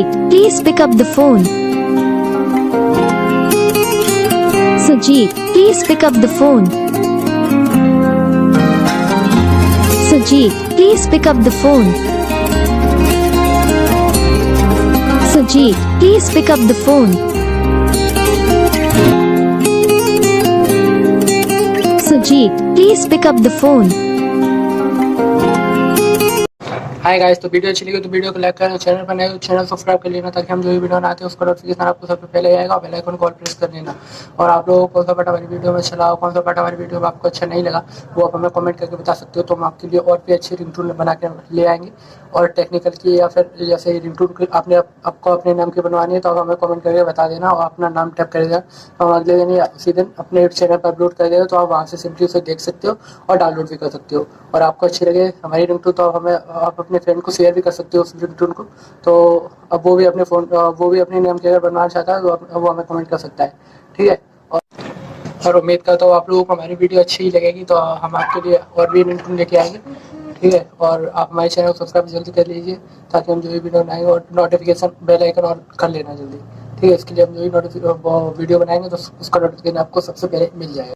Sujit, please pick up the phone. Sujit, please pick up the phone. Sujit, please pick up the phone. Sujit, please pick up the phone. Sujit, please pick up the phone. Hi guys, तो video अच्छी लगी तो video को like करें, channel पर नए हो channel subscribe कर लेना ताकि हम जो भी वीडियो बनाते हैं उसका नोटिफिकेशन आपको सबसे पहले आएगा। बेल आइकन को ऑल प्रेस कर लेना। और आप लोगों को कौन सा पार्ट हमारी वीडियो में चला, कौन सा पार्ट हमारी वीडियो में आपको अच्छा नहीं लगा, वो आप हमें कमेंट करके बता सकते हो। तो हम आपके लिए और भी अच्छी रिंगटोन बना के ले आएंगे। और टेक्निकल की या फिर जैसे रिंगटोन आपने आपको अपने नाम की बनवानी है तो आप हमें कमेंट करके बता देना और अपना नाम टाइप कर देना। तो हम अगले दिन या उसी दिन अपने चैनल पर अपलोड कर देगा, तो आप वहाँ से सिंपली उसे देख सकते हो और डाउनलोड भी कर सकते हो। और आपको अच्छी लगे हमारी रिंगटोन तो आप अपने फ्रेंड को शेयर भी कर सकते हो उस रिंगटोन को। तो अब वो भी अपने नाम की अगर बनवाना चाहता है तो वो हमें कमेंट कर सकता है। ठीक है। और उम्मीद करता हूँ आप लोगों को हमारी वीडियो अच्छी ही लगेगी, तो हम आपके लिए और भी रिंगटोन लेके आएंगे। ठीक है। और आप हमारे चैनल को सब्सक्राइब जल्दी कर लीजिए ताकि हम जो भी वीडियो बनाएंगे और नोटिफिकेशन बेल आइकन और कर लेना जल्दी। ठीक है। इसके लिए हम जो भी वीडियो बनाएंगे तो उसका नोटिफिकेशन आपको सबसे पहले मिल जाएगा।